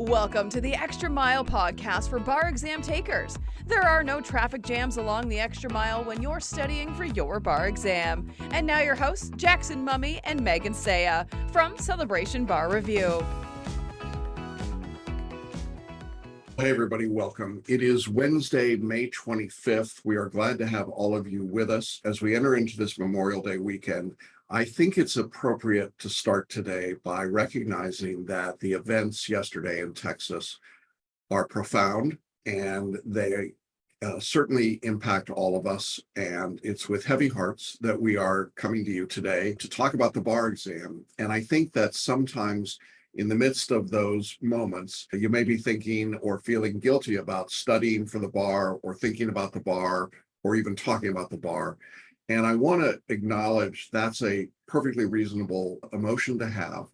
Welcome to the Extra Mile podcast for bar exam takers. There are no traffic jams along the extra mile when you're studying for your bar exam. And now your hosts, Jackson Mummy and Megan Saya from Celebration Bar Review. Hey everybody, welcome. It is Wednesday, May 25th. We are glad to have all of you with us as we enter into this Memorial Day weekend. I think it's appropriate to start today by recognizing that the events yesterday in Texas are profound and they certainly impact all of us. And it's with heavy hearts that we are coming to you today to talk about the bar exam. And I think that sometimes in the midst of those moments, you may be thinking or feeling guilty about studying for the bar or thinking about the bar or even talking about the bar. And I want to acknowledge that's a perfectly reasonable emotion to have.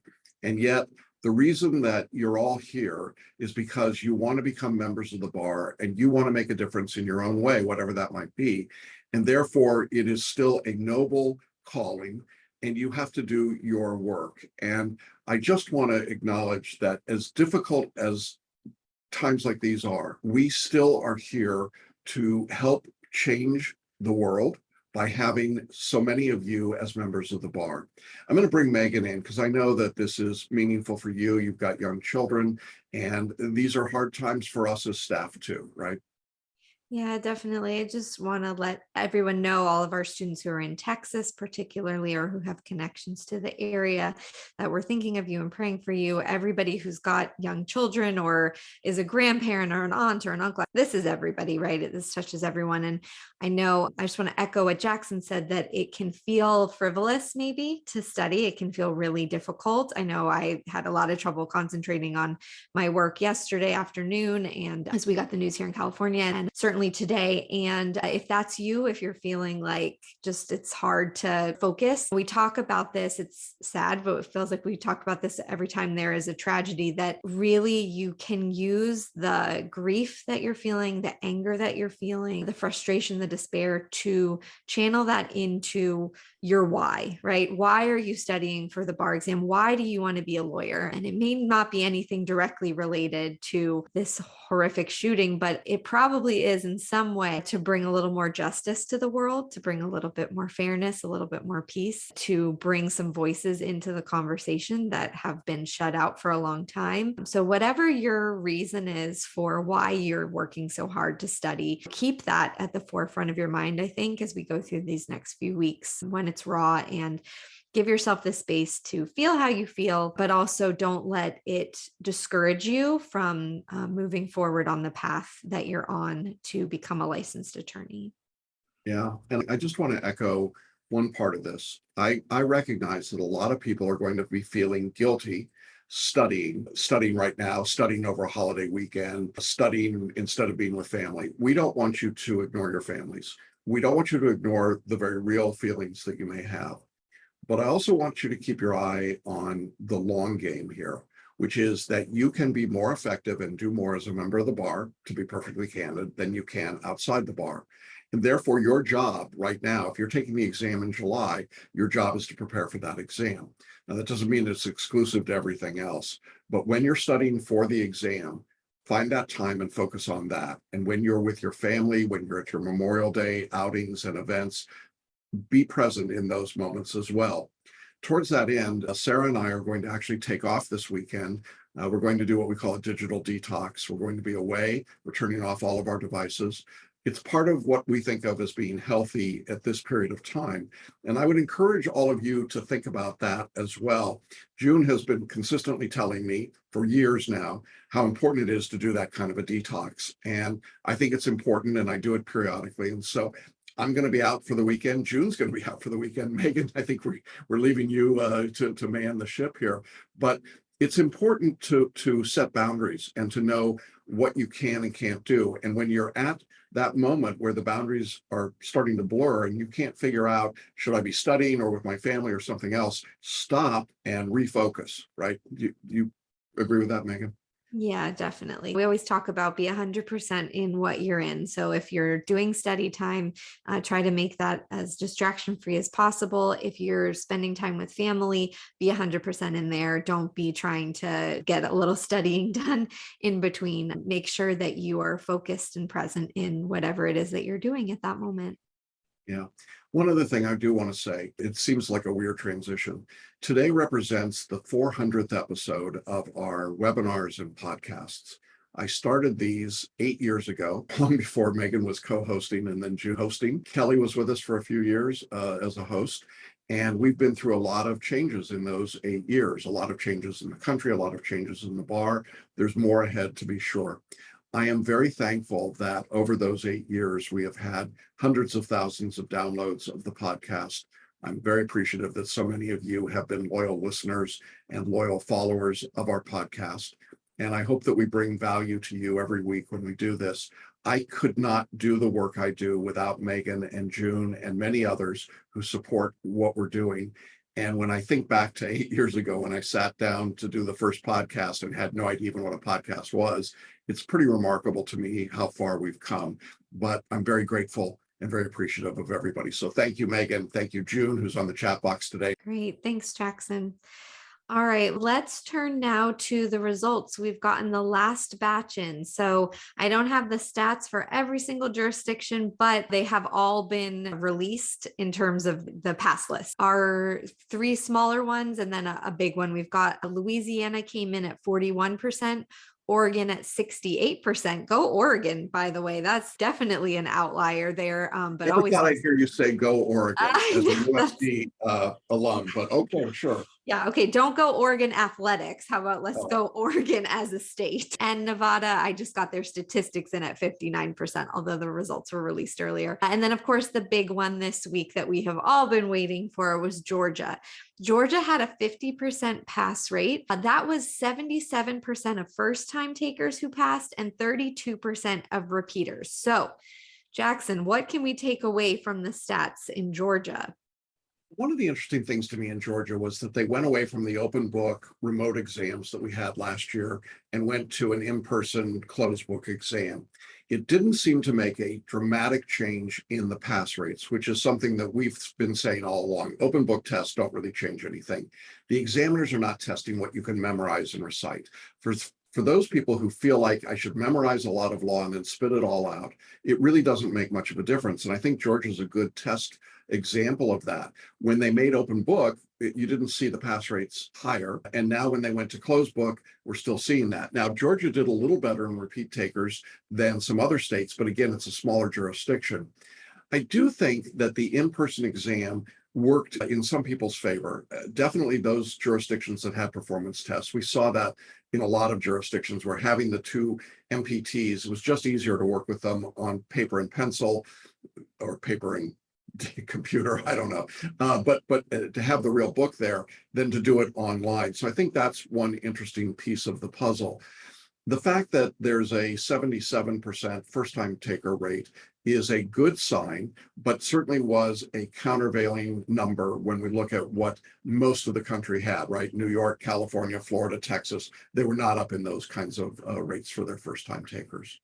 And yet the reason that you're all here is because you want to become members of the bar and you want to make a difference in your own way, whatever that might be. And therefore, it is still a noble calling and you have to do your work. And I just want to acknowledge that as difficult as times like these are, we still are here to help change the world by having so many of you as members of the bar. I'm going to bring Megan in because I know that this is meaningful for you. You've got young children, and these are hard times for us as staff too, right? Yeah, definitely. I just want to let everyone know, all of our students who are in Texas particularly, or who have connections to the area, that we're thinking of you and praying for you. Everybody who's got young children or is a grandparent or an aunt or an uncle, this is everybody, right? This touches everyone. And I know, I just want to echo what Jackson said, that it can feel frivolous maybe to study. It can feel really difficult. I know I had a lot of trouble concentrating on my work yesterday afternoon, and as we got the news here in California, and certainly today. And if that's you, if you're feeling like just it's hard to focus, we talk about this. It's sad, but it feels like we talk about this every time there is a tragedy, that really you can use the grief that you're feeling, the anger that you're feeling, the frustration, the despair, to channel that into your why, right? Why are you studying for the bar exam? Why do you want to be a lawyer? And it may not be anything directly related to this horrific shooting, but it probably is in some way to bring a little more justice to the world, to bring a little bit more fairness, a little bit more peace, to bring some voices into the conversation that have been shut out for a long time. So whatever your reason is for why you're working so hard to study, keep that at the forefront of your mind, I think, as we go through these next few weeks when it's raw, and give yourself the space to feel how you feel, but also don't let it discourage you from moving forward on the path that you're on to become a licensed attorney. Yeah, and I just want to echo one part of this. I recognize that a lot of people are going to be feeling guilty studying right now, studying over a holiday weekend, studying instead of being with family. We don't want you to ignore your families. We don't want you to ignore the very real feelings that you may have. But I also want you to keep your eye on the long game here, which is that you can be more effective and do more as a member of the bar, to be perfectly candid, than you can outside the bar. And therefore, your job right now, if you're taking the exam in July, your job is to prepare for that exam. Now, that doesn't mean it's exclusive to everything else, but when you're studying for the exam, find that time and focus on that. And when you're with your family, when you're at your Memorial Day outings and events, be present in those moments as well. Towards that end, Sarah and I are going to actually take off this weekend. We're going to do what we call a digital detox. We're going to be away. We're turning off all of our devices. It's part of what we think of as being healthy at this period of time. And I would encourage all of you to think about that as well. June has been consistently telling me for years now how important it is to do that kind of a detox. And I think it's important, and I do it periodically. And so I'm going to be out for the weekend. June's going to be out for the weekend. Megan, I think we're leaving you to man the ship here. But it's important to set boundaries and to know what you can and can't do. And when you're at that moment where the boundaries are starting to blur and you can't figure out, should I be studying or with my family or something else, stop and refocus, right? You agree with that, Megan? Yeah, definitely. We always talk about be 100% in what you're in. So if you're doing study time, try to make that as distraction free as possible. If you're spending time with family, be 100% in there. Don't be trying to get a little studying done in between. Make sure that you are focused and present in whatever it is that you're doing at that moment. Yeah. One other thing I do want to say, it seems like a weird transition. Today represents the 400th episode of our webinars and podcasts. I started these 8 years ago, long before Megan was co-hosting and then June hosting. Kelly was with us for a few years as a host. And we've been through a lot of changes in those 8 years, a lot of changes in the country, a lot of changes in the bar. There's more ahead, to be sure. I am very thankful that over those 8 years, we have had hundreds of thousands of downloads of the podcast. I'm very appreciative that so many of you have been loyal listeners and loyal followers of our podcast. And I hope that we bring value to you every week when we do this. I could not do the work I do without Megan and June and many others who support what we're doing. And when I think back to 8 years ago, when I sat down to do the first podcast and had no idea even what a podcast was, it's pretty remarkable to me how far we've come. But I'm very grateful and very appreciative of everybody. So thank you, Megan. Thank you, June, who's on the chat box today. Great. Thanks, Jackson. All right, let's turn now to the results. We've gotten the last batch in. So I don't have the stats for every single jurisdiction, but they have all been released in terms of the pass list. Our three smaller ones and then a big one. We've got Louisiana came in at 41%. Oregon at 68%. Go Oregon, by the way. That's definitely an outlier there. But Never always thought I'd hear you say go Oregon as a know, USD alum, but okay, sure. Yeah. Okay. Don't go Oregon athletics. How about let's Oh. go Oregon as a state? And Nevada, I just got their statistics in at 59%, although the results were released earlier. And then, of course, the big one this week that we have all been waiting for was Georgia. Georgia had a 50% pass rate. That was 77% of first-time takers who passed and 32% of repeaters. So, Jackson, what can we take away from the stats in Georgia? One of the interesting things to me in Georgia was that they went away from the open book remote exams that we had last year and went to an in-person closed book exam. It didn't seem to make a dramatic change in the pass rates, which is something that we've been saying all along. Open book tests don't really change anything. The examiners are not testing what you can memorize and recite. For those people who feel like I should memorize a lot of law and then spit it all out, it really doesn't make much of a difference. And I think Georgia's a good test example of that. When they made open book, you didn't see the pass rates higher. And now when they went to closed book, we're still seeing that. Now, Georgia did a little better in repeat takers than some other states, but again, it's a smaller jurisdiction. I do think that the in-person exam worked in some people's favor. Definitely those jurisdictions that had performance tests. We saw that in a lot of jurisdictions where having the two MPTs, it was just easier to work with them on paper and pencil or paper and computer, I don't know, but to have the real book there than to do it online. So I think that's one interesting piece of the puzzle. The fact that there's a 77% first-time taker rate is a good sign, but certainly was a countervailing number when we look at what most of the country had, right? New York, California, Florida, Texas, they were not up in those kinds of rates for their first-time takers.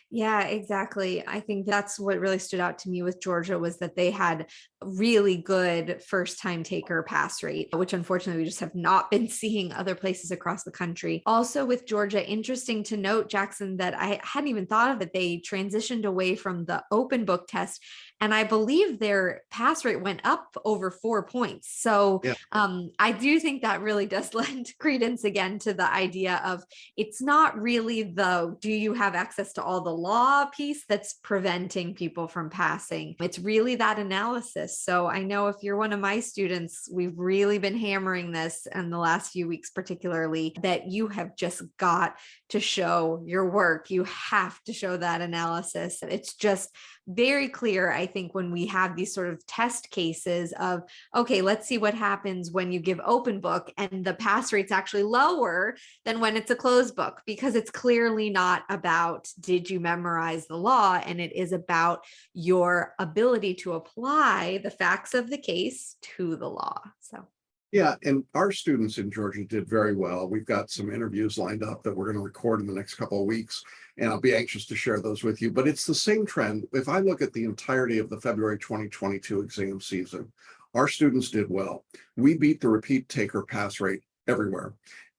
Yeah, exactly. I think that's what really stood out to me with Georgia was that they had really good first time taker pass rate, which unfortunately we just have not been seeing other places across the country. Also with Georgia, interesting to note, Jackson, that I hadn't even thought of it. They transitioned away from the open book test. And I believe their pass rate went up over 4 points. So Yeah. I do think that really does lend credence again to the idea of it's not really do you have access to all the law piece that's preventing people from passing. It's really that analysis. So I know if you're one of my students, we've really been hammering this in the last few weeks, particularly that you have just got to show your work. You have to show that analysis. It's just very clear, I think, when we have these sort of test cases of, okay, let's see what happens when you give open book and the pass rate's actually lower than when it's a closed book, because it's clearly not about did you memorize the law, and it is about your ability to apply the facts of the case to the law. So Yeah, and our students in Georgia did very well. We've got some interviews lined up that we're going to record in the next couple of weeks, and I'll be anxious to share those with you. But it's the same trend. If I look at the entirety of the February 2022 exam season, our students did well. We beat the repeat taker pass rate everywhere,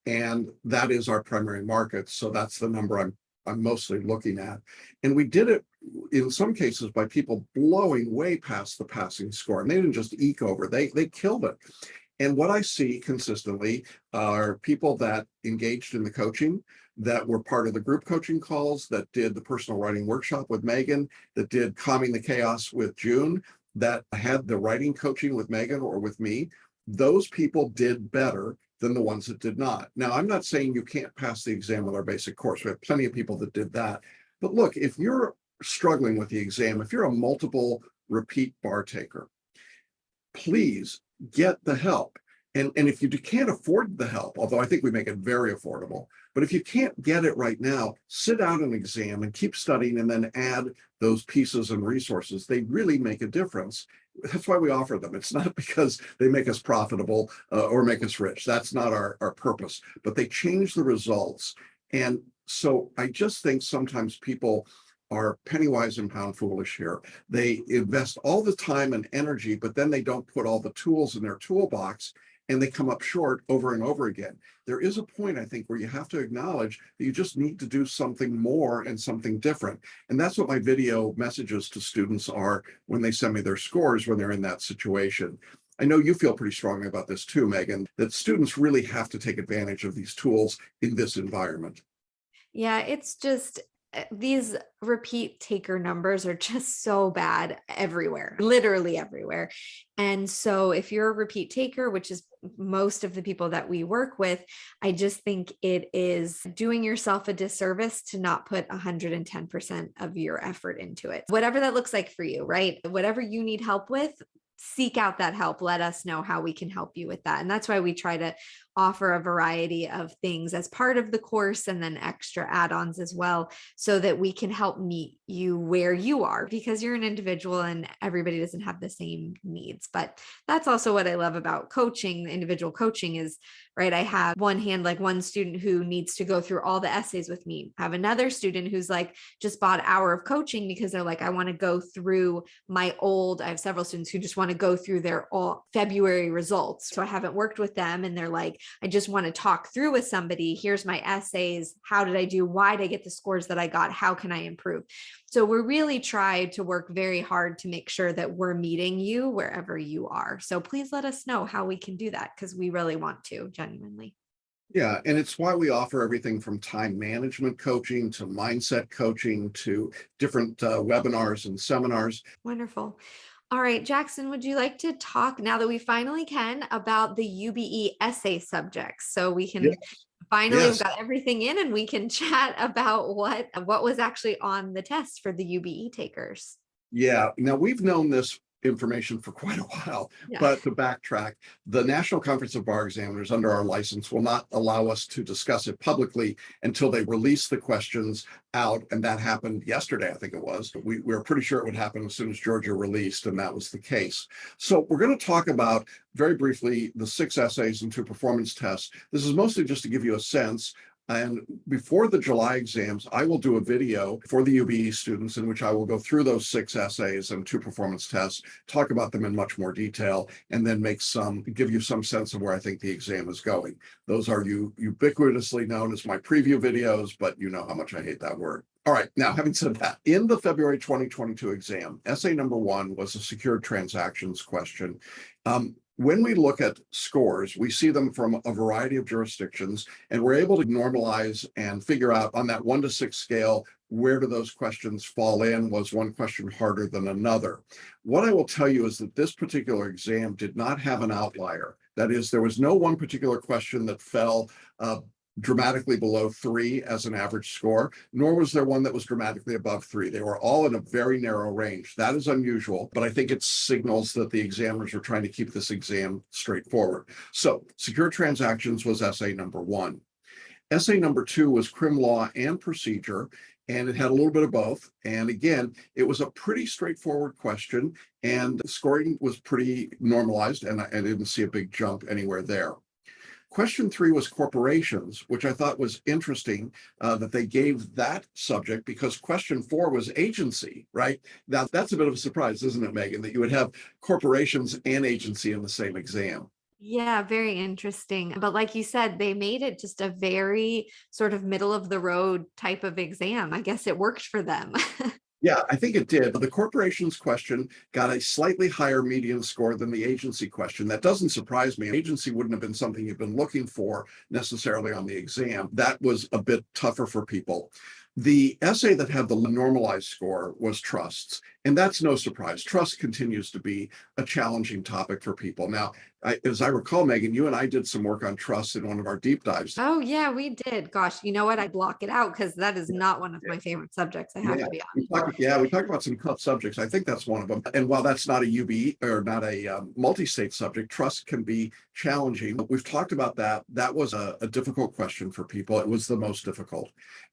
and that is our primary market. So that's the number I'm mostly looking at. And we did it in some cases by people blowing way past the passing score, and they didn't just eke over, they killed it. And what I see consistently are people that engaged in the coaching, that were part of the group coaching calls, that did the personal writing workshop with Megan, that did Calming the Chaos with June, that had the writing coaching with Megan or with me. Those people did better than the ones that did not. Now, I'm not saying you can't pass the exam with our basic course. We have plenty of people that did that. But look, if you're struggling with the exam, if you're a multiple repeat bar taker, please get the help. And if you can't afford the help, although I think we make it very affordable, but if you can't get it right now, sit out an exam and keep studying and then add those pieces and resources. They really make a difference. That's why we offer them. It's not because they make us profitable or make us rich. That's not our purpose, but they change the results. And so I just think sometimes people are penny wise and pound foolish here. They invest all the time and energy, but then they don't put all the tools in their toolbox, and they come up short over and over again. There is a point, I think, where you have to acknowledge that you just need to do something more and something different. And that's what my video messages to students are when they send me their scores when they're in that situation. I know you feel pretty strongly about this too, Megan, that students really have to take advantage of these tools in this environment. Yeah, it's just these repeat taker numbers are just so bad everywhere, literally everywhere. And so if you're a repeat taker, which is most of the people that we work with, I just think it is doing yourself a disservice to not put 110% of your effort into it. Whatever that looks like for you, right? Whatever you need help with, seek out that help. Let us know how we can help you with that. And that's why we try to offer a variety of things as part of the course and then extra add-ons as well, so that we can help meet you where you are, because you're an individual and everybody doesn't have the same needs. But that's also what I love about coaching. Individual coaching is, right, I have one student who needs to go through all the essays with me. I have another student who's like just bought an hour of coaching because they're like, I want to go through I have several students who just want to go through their all February results. So I haven't worked with them and they're like, I just want to talk through with somebody. Here's my essays. How did I do? Why did I get the scores that I got? How can I improve? So we're really trying to work very hard to make sure that we're meeting you wherever you are. So please let us know how we can do that, because we really want to, genuinely. Yeah, and it's why we offer everything from time management coaching to mindset coaching to different webinars and seminars. Wonderful. All right, Jackson, would you like to talk, now that we finally can, about the UBE essay subjects? So we can finally, Yes. we've got everything in and we can chat about what was actually on the test for the UBE takers. Yeah. Now we've known this information for quite a while, Yeah. but to backtrack, the National Conference of Bar Examiners under our license will not allow us to discuss it publicly until they release the questions out. And that happened yesterday, I think it was. We were pretty sure it would happen as soon as Georgia released, and that was the case. So we're going to talk about very briefly the 6 essays and 2 performance tests. This is mostly just to give you a sense. And before the July exams, I will do a video for the UBE students in which I will go through those 6 essays and 2 performance tests, talk about them in much more detail, and then give you some sense of where I think the exam is going. Those are ubiquitously known as my preview videos, but you know how much I hate that word. All right, now having said that, in the February 2022 exam, essay number 1 was a secured transactions question. When we look at scores, we see them from a variety of jurisdictions, and we're able to normalize and figure out on that 1 to 6 scale, where do those questions fall in? Was one question harder than another? What I will tell you is that this particular exam did not have an outlier. That is, there was no one particular question that fell dramatically below 3 as an average score, nor was there one that was dramatically above 3. They were all in a very narrow range. That is unusual, but I think it signals that the examiners are trying to keep this exam straightforward. So secure transactions was essay number 1. Essay number 2 was crim law and procedure. and it had a little bit of both. And again, it was a pretty straightforward question, and the scoring was pretty normalized, and I didn't see a big jump anywhere there. Question 3 was corporations, which I thought was interesting that they gave that subject, because question 4 was agency, right? Now, that's a bit of a surprise, isn't it, Megan, that you would have corporations and agency in the same exam? Yeah, very interesting. But like you said, they made it just a very sort of middle of the road type of exam. I guess it worked for them. Yeah, I think it did. The corporations question got a slightly higher median score than the agency question. That doesn't surprise me. Agency wouldn't have been something you've been looking for necessarily on the exam. That was a bit tougher for people. The essay that had the normalized score was trusts, and that's no surprise. Trust continues to be a challenging topic for people. Now, as I recall, Megan, you and I did some work on trust in one of our deep dives. Oh, yeah, we did. Gosh, you know what? I block it out because that is not one of my favorite subjects. I have Yeah, to be we honest. we talked about some tough subjects. I think that's one of them. And while that's not a UB or not a multi-state subject, trust can be challenging. We've talked about that. That was a difficult question for people. It was the most difficult.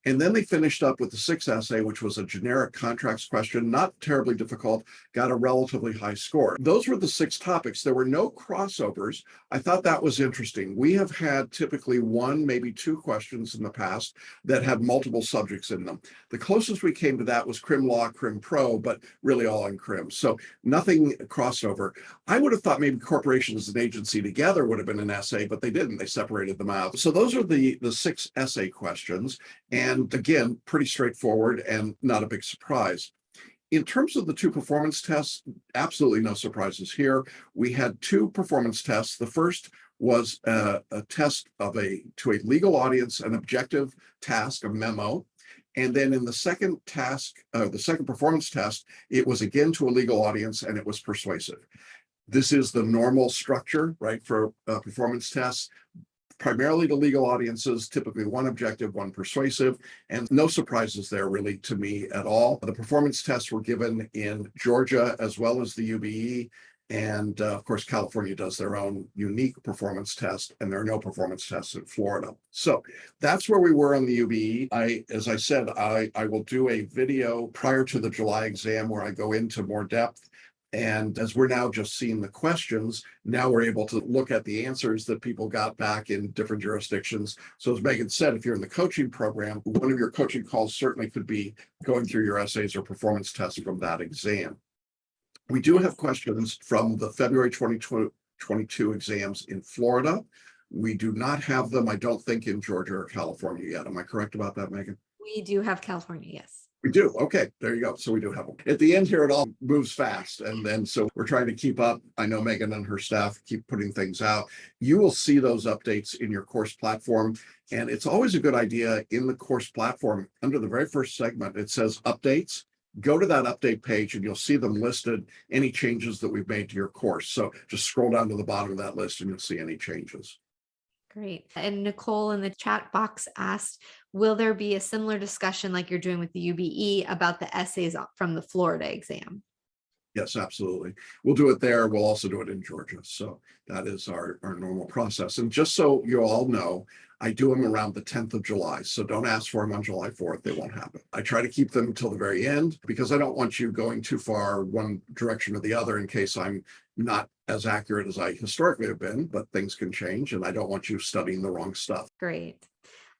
And then they finished up with the 6th essay, which was a generic contracts question, not terribly difficult, got a relatively high score. Those were the 6 topics. There were no crossovers. I thought that was interesting. We have had typically 1, maybe 2 questions in the past that had multiple subjects in them. The closest we came to that was Crim Law, Crim Pro, but really all in Crim. So nothing crossover. I would have thought maybe corporations and agency together would have been an essay, but they didn't. They separated them out. So those are the 6 essay questions. And again, pretty straightforward and not a big surprise. In terms of the 2 performance tests, absolutely no surprises here. We had 2 performance tests. The first was a test to a legal audience, an objective task, a memo. And then in the second task, the second performance test, it was again to a legal audience, and it was persuasive. This is the normal structure, right, for performance tests. Primarily to legal audiences, typically 1 objective, 1 persuasive, and no surprises there really to me at all. The performance tests were given in Georgia as well as the UBE, and of course, California does their own unique performance test, and there are no performance tests in Florida. So that's where we were on the UBE. As I said, I will do a video prior to the July exam where I go into more depth. And as we're now just seeing the questions, now we're able to look at the answers that people got back in different jurisdictions. So as Megan said, if you're in the coaching program, one of your coaching calls certainly could be going through your essays or performance tests from that exam. We do have questions from the February 2022 exams in Florida. We do not have them, I don't think, in Georgia or California yet. Am I correct about that, Megan? We do have California, yes. We do. Okay, there you go. So we do have them. At the end here, it all moves fast. And then so we're trying to keep up. I know Megan and her staff keep putting things out. You will see those updates in your course platform. And it's always a good idea in the course platform, under the very first segment, it says updates. Go to that update page and you'll see them listed, any changes that we've made to your course. So just scroll down to the bottom of that list and you'll see any changes. Great. And Nicole in the chat box asked, will there be a similar discussion like you're doing with the UBE about the essays from the Florida exam? Yes, absolutely. We'll do it there. We'll also do it in Georgia. So that is our normal process. And just so you all know, I do them around the 10th of July. So don't ask for them on July 4th. They won't happen. I try to keep them until the very end because I don't want you going too far one direction or the other in case I'm not as accurate as I historically have been, but things can change and I don't want you studying the wrong stuff. Great.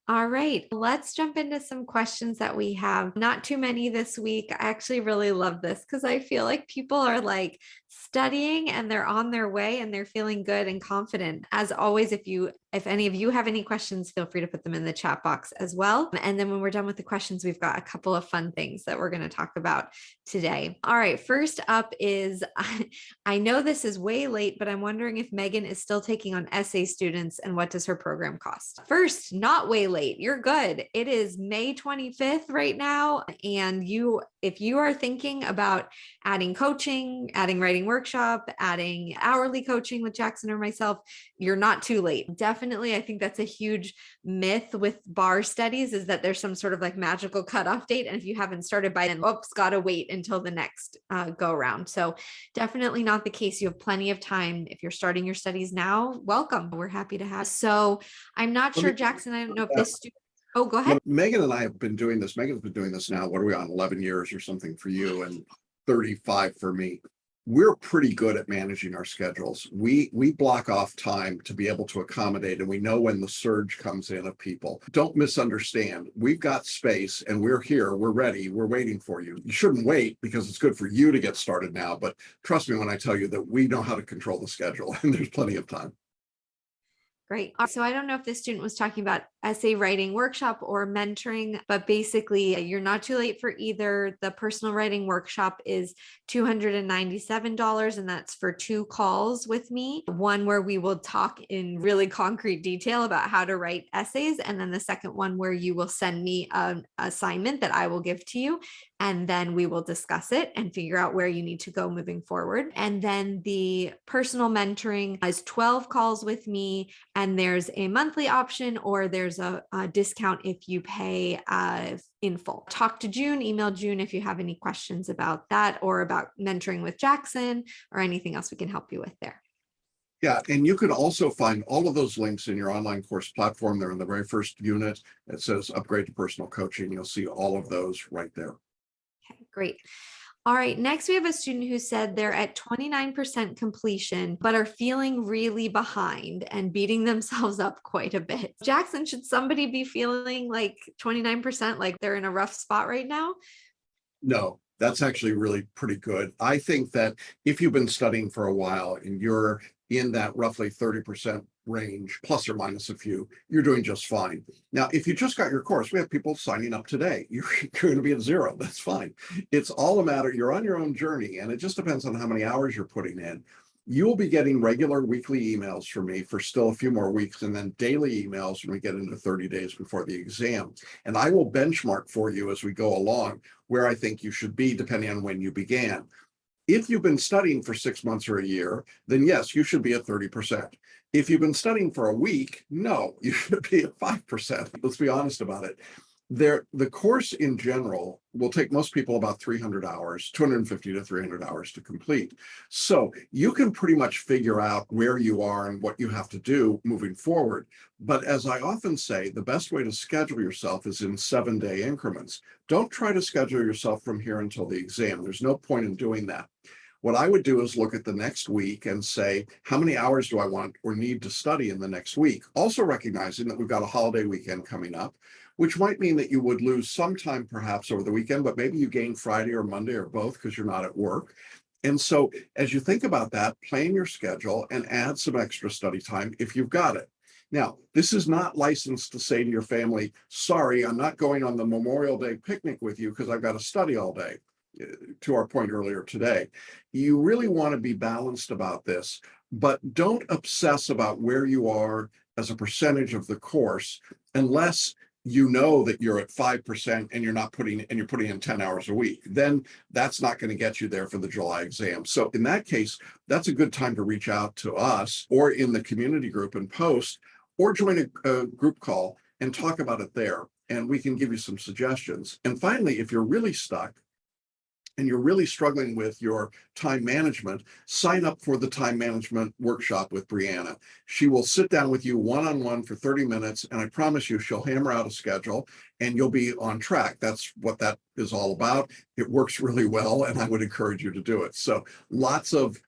All right, let's jump into some questions that we have. Not too many this week. I actually really love this because I feel like people are like studying and they're on their way and they're feeling good and confident. As always, if any of you have any questions, feel free to put them in the chat box as well. And then when we're done with the questions, we've got a couple of fun things that we're going to talk about today. All right, first up is, I know this is way late, but I'm wondering if Megan is still taking on essay students and what does her program cost? First, not way late. You're good. It is May 25th right now. And if you are thinking about adding coaching, adding writing workshop, adding hourly coaching with Jackson or myself, you're not too late. Definitely. I think that's a huge myth with bar studies is that there's some sort of like magical cutoff date. And if you haven't started by then, oops, got to wait until the next go around. So definitely not the case. You have plenty of time. If you're starting your studies now, welcome. We're happy to have. So I'm not sure, Jackson, I don't know if this student. Oh, go ahead. Megan and I have been doing this. Megan's been doing this now. What are we on? 11 years or something for you, and 35 for me. We're pretty good at managing our schedules. We block off time to be able to accommodate, and we know when the surge comes in of people. Don't misunderstand. We've got space and we're here. We're ready. We're waiting for you. You shouldn't wait because it's good for you to get started now. But trust me when I tell you that we know how to control the schedule and there's plenty of time. Great. So I don't know if this student was talking about essay writing workshop or mentoring, but basically you're not too late for either. The personal writing workshop is $297, and that's for 2 calls with me. One where we will talk in really concrete detail about how to write essays. And then the second one where you will send me an assignment that I will give to you. And then we will discuss it and figure out where you need to go moving forward. And then the personal mentoring is 12 calls with me. And there's a monthly option, or there's a discount if you pay in full. Talk to June, email June if you have any questions about that or about mentoring with Jackson or anything else we can help you with there. Yeah, and you can also find all of those links in your online course platform. They're in the very first unit. It says upgrade to personal coaching. You'll see all of those right there. Okay, great. All right, next we have a student who said they're at 29% completion, but are feeling really behind and beating themselves up quite a bit. Jackson, should somebody be feeling like 29%, like they're in a rough spot right now? No, that's actually really pretty good. I think that if you've been studying for a while and you're in that roughly 30% range, plus or minus a few, you're doing just fine. Now, if you just got your course, we have people signing up today. You're going to be at 0. That's fine. It's all a matter, you're on your own journey, and it just depends on how many hours you're putting in. You will be getting regular weekly emails from me for still a few more weeks, and then daily emails when we get into 30 days before the exam. And I will benchmark for you as we go along where I think you should be depending on when you began. If you've been studying for 6 months or a year, then yes, you should be at 30%. If you've been studying for a week, no, you should be at 5%. Let's be honest about it. The course in general will take most people about 300 hours, 250 to 300 hours to complete. So you can pretty much figure out where you are and what you have to do moving forward. But as I often say, the best way to schedule yourself is in 7-day increments. Don't try to schedule yourself from here until the exam. There's no point in doing that. What I would do is look at the next week and say, how many hours do I want or need to study in the next week? Also recognizing that we've got a holiday weekend coming up, which might mean that you would lose some time perhaps over the weekend, but maybe you gain Friday or Monday or both because you're not at work. And so as you think about that, plan your schedule and add some extra study time if you've got it. Now, this is not licensed to say to your family, sorry, I'm not going on the Memorial Day picnic with you because I've got to study all day. To our point earlier today, you really want to be balanced about this, but don't obsess about where you are as a percentage of the course unless you know that you're at 5% and you're putting in 10 hours a week. Then that's not going to get you there for the July exam. So in that case, that's a good time to reach out to us or in the community group and post, or join a group call and talk about it there. And we can give you some suggestions. And finally, if you're really stuck and you're really struggling with your time management, sign up for the time management workshop with Brianna. She will sit down with you one-on-one for 30 minutes, and I promise you she'll hammer out a schedule and you'll be on track. That's what that is all about. It works really well, and I would encourage you to do it. So lots of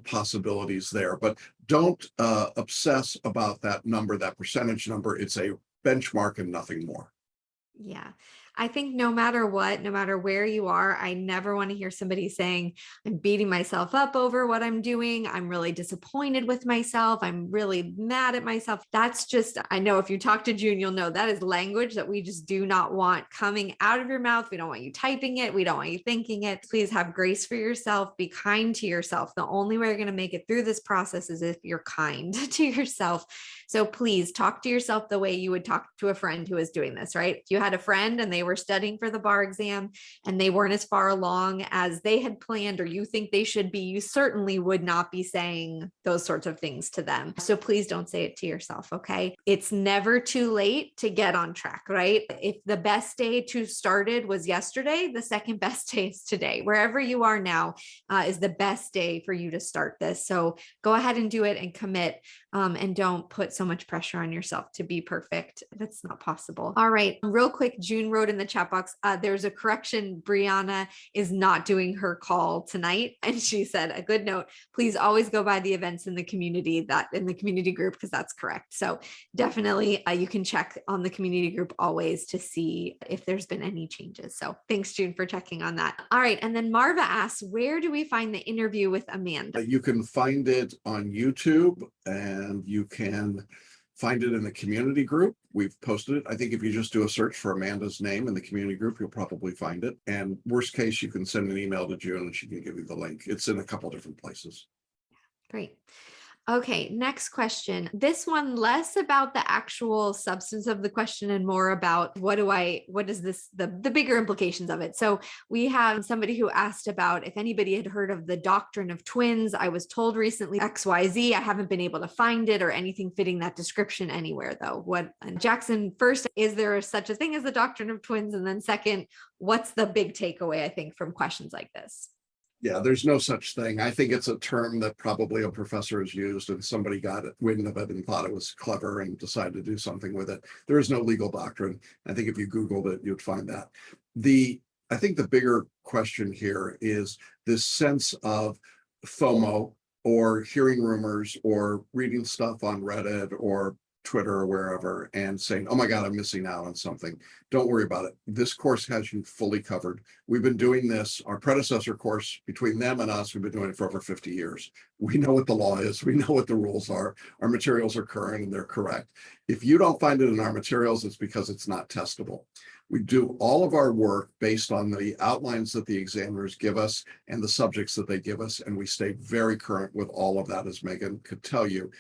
possibilities there, but don't obsess about that number, that percentage number. It's a benchmark and nothing more. Yeah. I think no matter what, no matter where you are, I never want to hear somebody saying, I'm beating myself up over what I'm doing. I'm really disappointed with myself. I'm really mad at myself. That's just, I know if you talk to June, you'll know that is language that we just do not want coming out of your mouth. We don't want you typing it. We don't want you thinking it. Please have grace for yourself. Be kind to yourself. The only way you're going to make it through this process is if you're kind to yourself. So please talk to yourself the way you would talk to a friend who is doing this, right? If you had a friend and they were studying for the bar exam and they weren't as far along as they had planned or you think they should be, you certainly would not be saying those sorts of things to them. So please don't say it to yourself, okay? It's never too late to get on track, right? If the best day to started was yesterday, the second best day is today. Wherever you are now is the best day for you to start this. So go ahead and do it and commit, and don't put so much pressure on yourself to be perfect. That's not possible. All right, real quick, June wrote in the chat box, there's a correction. Brianna is not doing her call tonight. And she said, a good note, please always go by the events in the community group, because that's correct. So definitely you can check on the community group always to see if there's been any changes. So thanks, June, for checking on that. All right. And then Marva asks, where do we find the interview with Amanda? You can find it on YouTube, and you can find it in the community group. We've posted it. I think if you just do a search for Amanda's name in the community group, you'll probably find it. And worst case, you can send an email to June and she can give you the link. It's in a couple different places. Great. Okay, next question. This one less about the actual substance of the question and more about what is this, the bigger implications of it. So we have somebody who asked about if anybody had heard of the Doctrine of Twins. I was told recently XYZ. I haven't been able to find it or anything fitting that description anywhere though. And Jackson, first, is there such a thing as the Doctrine of Twins? And then second, what's the big takeaway, I think, from questions like this? Yeah, there's no such thing. I think it's a term that probably a professor has used and somebody got wind of it and thought it was clever and decided to do something with it. There is no legal doctrine. I think if you Googled it, you'd find that. I think the bigger question here is this sense of FOMO, or hearing rumors or reading stuff on Reddit or Twitter or wherever and saying, oh my God, I'm missing out on something. Don't worry about it. This course has you fully covered. We've been doing this, our predecessor course, between them and us, we've been doing it for over 50 years. We know what the law is. We know what the rules are. Our materials are current and they're correct. If you don't find it in our materials, it's because it's not testable. We do all of our work based on the outlines that the examiners give us and the subjects that they give us, and we stay very current with all of that, as Megan could tell you.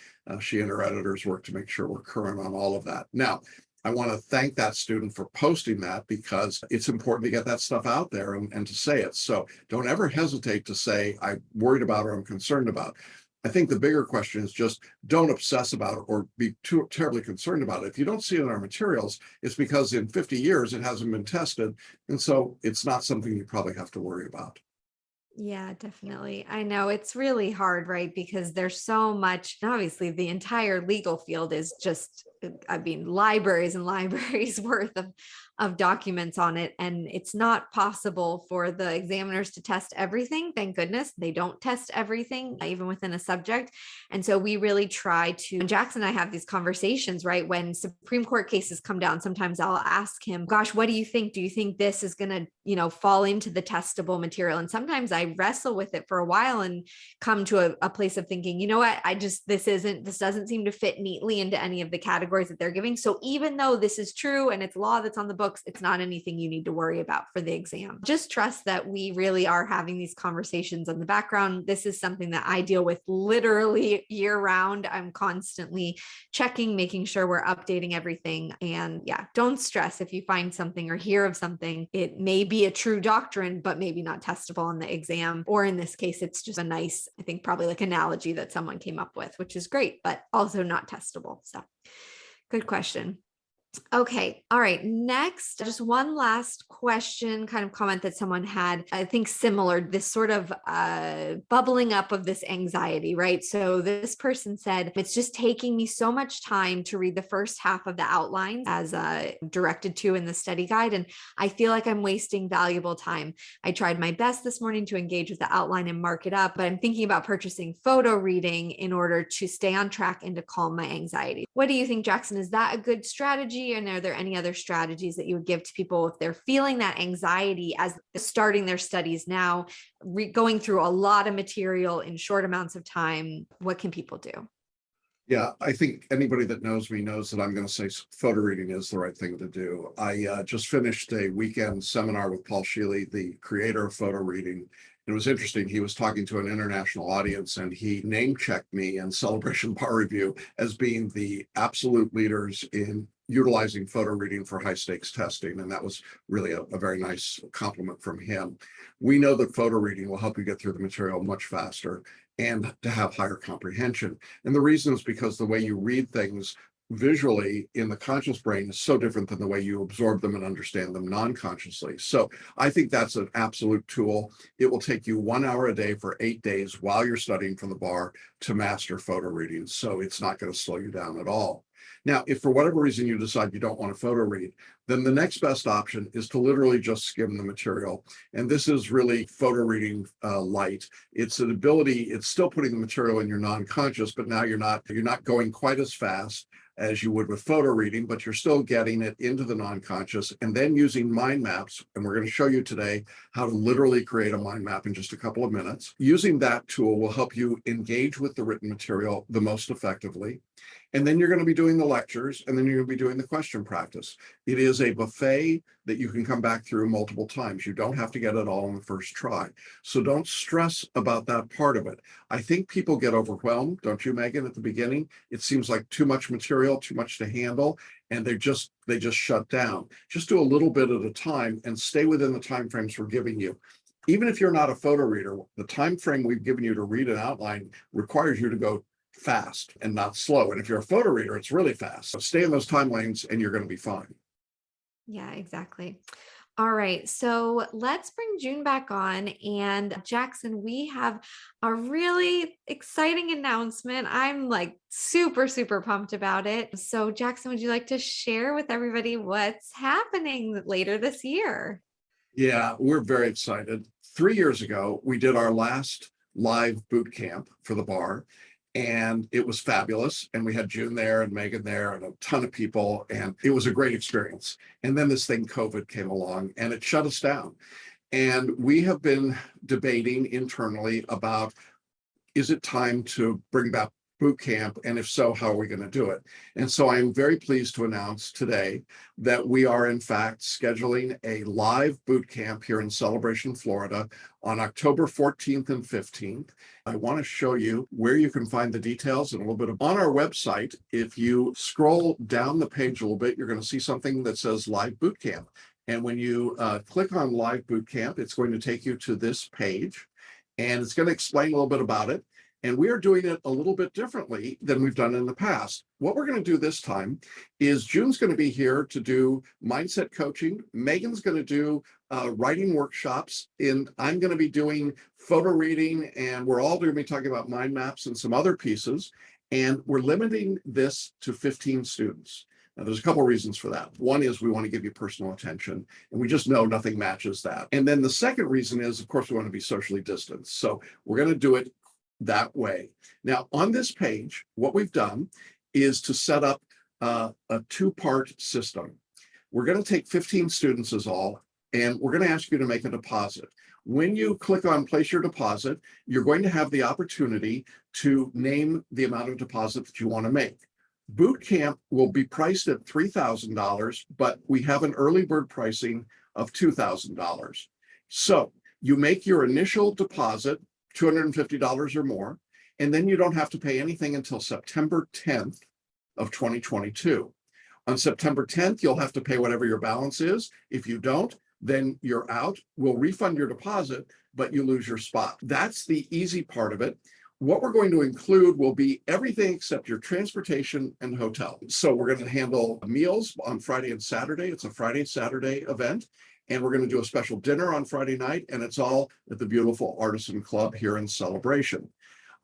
She and her editors work to make sure we're current on all of that. Now, I want to thank that student for posting that, because it's important to get that stuff out there and to say it. So don't ever hesitate to say, I'm worried about or I'm concerned about. I think the bigger question is just don't obsess about it or be too terribly concerned about it. If you don't see it in our materials, it's because in 50 years it hasn't been tested. And so it's not something you probably have to worry about. Yeah, definitely. I know it's really hard, right? Because there's so much, and obviously the entire legal field is just, libraries and libraries worth of documents on it. And it's not possible for the examiners to test everything. Thank goodness they don't test everything, even within a subject. And so we really try to, Jackson and I have these conversations, right? When Supreme Court cases come down, sometimes I'll ask him, gosh, what do you think? Do you think this is going to, fall into the testable material? And sometimes I wrestle with it for a while and come to a place of thinking, you know what, this doesn't seem to fit neatly into any of the categories that they're giving. So even though this is true and it's law that's on the books, it's not anything you need to worry about for the exam. Just trust that we really are having these conversations in the background. This is something that I deal with literally year round. I'm constantly checking, making sure we're updating everything. And yeah, don't stress if you find something or hear of something. It may be a true doctrine, but maybe not testable on the exam. Or in this case, it's just a nice, I think probably like analogy that someone came up with, which is great, but also not testable. So good question. Okay. All right. Next, just one last question, kind of comment that someone had, I think similar, this sort of bubbling up of this anxiety, right? So this person said, it's just taking me so much time to read the first half of the outlines as directed to in the study guide. And I feel like I'm wasting valuable time. I tried my best this morning to engage with the outline and mark it up, but I'm thinking about purchasing photo reading in order to stay on track and to calm my anxiety. What do you think, Jackson? Is that a good strategy? And are there any other strategies that you would give to people if they're feeling that anxiety as starting their studies now, going through a lot of material in short amounts of time? What can people do? Yeah, I think anybody that knows me knows that I'm going to say photo reading is the right thing to do. I just finished a weekend seminar with Paul Sheely, the creator of photo reading. It was interesting. He was talking to an international audience and he name checked me and Celebration Bar Review as being the absolute leaders in utilizing photo reading for high stakes testing. And that was really a very nice compliment from him. We know that photo reading will help you get through the material much faster and to have higher comprehension. And the reason is because the way you read things visually in the conscious brain is so different than the way you absorb them and understand them non-consciously. So I think that's an absolute tool. It will take you 1 hour a day for 8 days while you're studying for the bar to master photo reading. So it's not going to slow you down at all. Now, if for whatever reason you decide you don't want to photo read, then the next best option is to literally just skim the material. And this is really photo reading light. It's an ability, it's still putting the material in your non-conscious, but now you're not going quite as fast as you would with photo reading, but you're still getting it into the non-conscious and then using mind maps. And we're going to show you today how to literally create a mind map in just a couple of minutes. Using that tool will help you engage with the written material the most effectively. And then you're going to be doing the lectures, and then you're going to be doing the question practice. It is a buffet that you can come back through multiple times. You don't have to get it all in the first try. So don't stress about that part of it. I think people get overwhelmed, don't you, Megan, at the beginning? It seems like too much material, too much to handle, and they just shut down. Just do a little bit at a time and stay within the timeframes we're giving you. Even if you're not a photo reader, the time frame we've given you to read an outline requires you to go fast and not slow. And if you're a photo reader, it's really fast. So stay in those time lanes and you're going to be fine. Yeah, exactly. All right. So let's bring June back on. And Jackson, we have a really exciting announcement. I'm like super, super pumped about it. So Jackson, would you like to share with everybody what's happening later this year? Yeah, we're very excited. 3 years ago, we did our last live boot camp for the bar. And it was fabulous. And we had June there and Megan there and a ton of people. And it was a great experience. And then this thing, COVID, came along and it shut us down. And we have been debating internally about, is it time to bring back boot camp? And if so, how are we going to do it? And so I am very pleased to announce today that we are in fact scheduling a live boot camp here in Celebration, Florida on October 14th and 15th. I want to show you where you can find the details and a little bit on our website. If you scroll down the page a little bit, you're going to see something that says live boot camp. And when you click on live boot camp, it's going to take you to this page and it's going to explain a little bit about it. And we are doing it a little bit differently than we've done in the past. What we're going to do this time is June's going to be here to do mindset coaching. Megan's going to do writing workshops, and I'm going to be doing photo reading, and we're all going to be talking about mind maps and some other pieces. And we're limiting this to 15 students. Now, there's a couple of reasons for that. One is we want to give you personal attention, and we just know nothing matches that. And then the second reason is, of course, we want to be socially distanced. So we're going to do it that way. Now, on this page, what we've done is to set up a two-part system. We're going to take 15 students as all, and we're going to ask you to make a deposit. When you click on place your deposit, you're going to have the opportunity to name the amount of deposit that you want to make. Boot camp will be priced at $3,000, but we have an early bird pricing of $2,000. So you make your initial deposit, $250 or more, and then you don't have to pay anything until September 10th of 2022. On September 10th, you'll have to pay whatever your balance is. If you don't, then you're out. We'll refund your deposit, but you lose your spot. That's the easy part of it. What we're going to include will be everything except your transportation and hotel. So we're going to handle meals on Friday and Saturday. It's a Friday-Saturday event. And we're going to do a special dinner on Friday night, and it's all at the beautiful Artisan Club here in Celebration.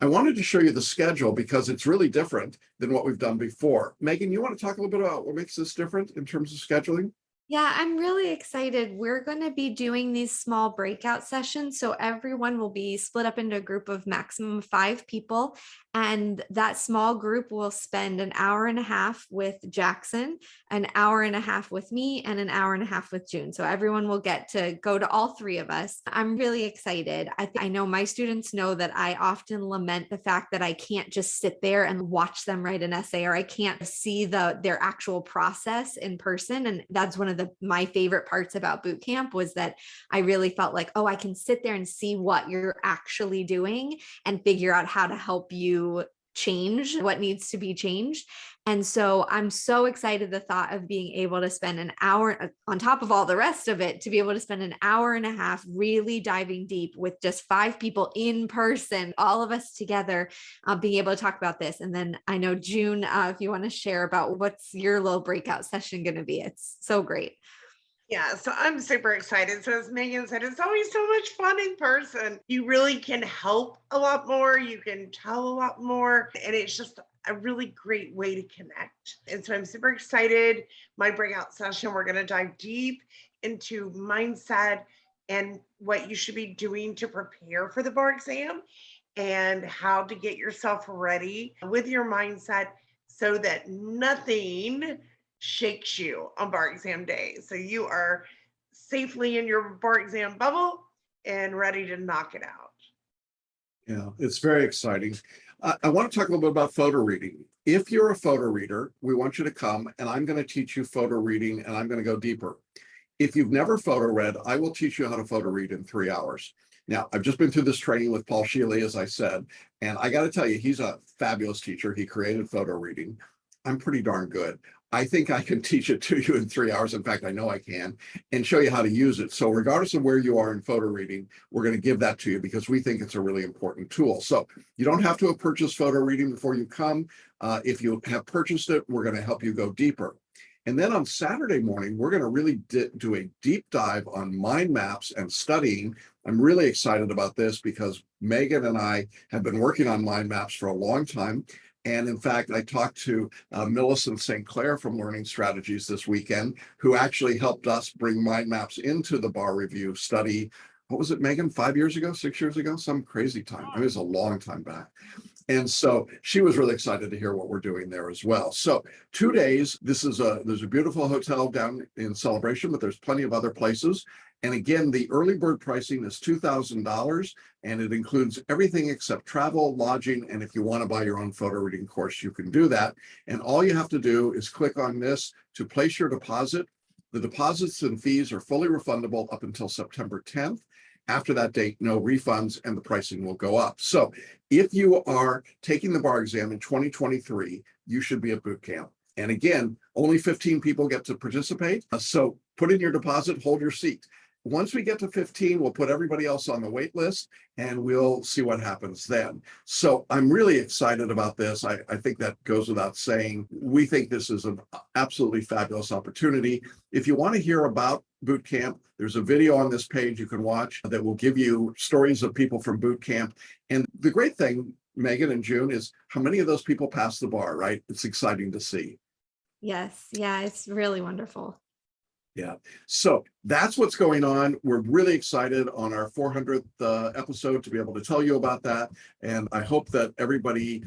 I wanted to show you the schedule because it's really different than what we've done before. Megan, you want to talk a little bit about what makes this different in terms of scheduling? Yeah, I'm really excited. We're going to be doing these small breakout sessions. So everyone will be split up into a group of maximum 5 people. And that small group will spend an hour and a half with Jackson, an hour and a half with me, and an hour and a half with June. So everyone will get to go to all 3 of us. I'm really excited. I know my students know that I often lament the fact that I can't just sit there and watch them write an essay, or I can't see their actual process in person. And that's one of my favorite parts about boot camp was that I really felt like, oh, I can sit there and see what you're actually doing and figure out how to help you change what needs to be changed. And so I'm so excited the thought of being able to spend an hour on top of all the rest of it, to be able to spend an hour and a half really diving deep with just 5 people in person, all of us together, being able to talk about this. And then I know June, if you want to share about what's your little breakout session going to be, it's so great. Yeah, so I'm super excited. So as Megan said, it's always so much fun in person. You really can help a lot more. You can tell a lot more. And it's just a really great way to connect. And so I'm super excited. My breakout session, we're going to dive deep into mindset and what you should be doing to prepare for the bar exam and how to get yourself ready with your mindset so that nothing shakes you on bar exam day. So you are safely in your bar exam bubble and ready to knock it out. Yeah, it's very exciting. I want to talk a little bit about photo reading. If you're a photo reader, we want you to come and I'm going to teach you photo reading and I'm going to go deeper. If you've never photo read, I will teach you how to photo read in 3 hours. Now, I've just been through this training with Paul Shealy, as I said, and I got to tell you, he's a fabulous teacher. He created photo reading. I'm pretty darn good. I think I can teach it to you in 3 hours. In fact, I know I can, and show you how to use it. So regardless of where you are in photo reading, we're going to give that to you because we think it's a really important tool. So you don't have to have purchased photo reading before you come. If you have purchased it, we're going to help you go deeper. And then on Saturday morning, we're going to really do a deep dive on mind maps and studying. I'm really excited about this because Megan and I have been working on mind maps for a long time. And in fact, I talked to Millicent St. Clair from Learning Strategies this weekend, who actually helped us bring mind maps into the bar review study. What was it, Megan, 5 years ago, 6 years ago, some crazy time. It was a long time back. And so she was really excited to hear what we're doing there as well. So 2 days, there's a beautiful hotel down in Celebration, but there's plenty of other places. And again, the early bird pricing is $2,000 and it includes everything except travel, lodging. And if you want to buy your own photo reading course, you can do that. And all you have to do is click on this to place your deposit. The deposits and fees are fully refundable up until September 10th. After that date, no refunds and the pricing will go up. So if you are taking the bar exam in 2023, you should be at boot camp. And again, only 15 people get to participate. So put in your deposit, hold your seat. Once we get to 15, we'll put everybody else on the wait list and we'll see what happens then. So I'm really excited about this. I think that goes without saying. We think this is an absolutely fabulous opportunity. If you want to hear about boot camp, there's a video on this page you can watch that will give you stories of people from boot camp. And the great thing, Megan and June, is how many of those people pass the bar, right? It's exciting to see. Yes. Yeah, it's really wonderful. Yeah. So that's what's going on. We're really excited on our 400th episode to be able to tell you about that. And I hope that everybody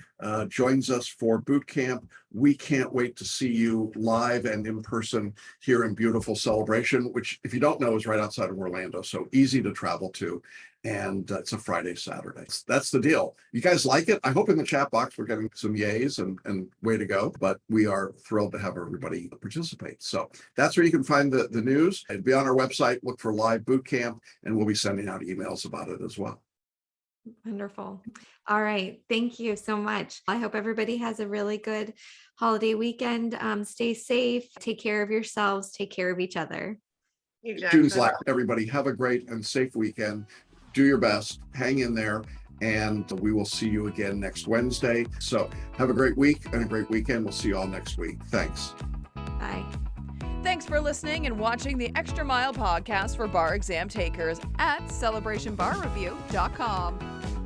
joins us for boot camp. We can't wait to see you live and in person here in beautiful Celebration, which, if you don't know, is right outside of Orlando. So easy to travel to. And it's a Friday, Saturday. That's the deal. You guys like it? I hope in the chat box we're getting some yays and way to go, but we are thrilled to have everybody participate. So that's where you can find the news. And be on our website, look for live boot camp, and we'll be sending out emails about it as well. Wonderful. All right. Thank you so much. I hope everybody has a really good holiday weekend. Stay safe. Take care of yourselves. Take care of each other. June's like, everybody have a great and safe weekend. Do your best, hang in there, and we will see you again next Wednesday. So have a great week and a great weekend. We'll see you all next week. Thanks. Bye. Thanks for listening and watching the Extra Mile podcast for bar exam takers at celebrationbarreview.com.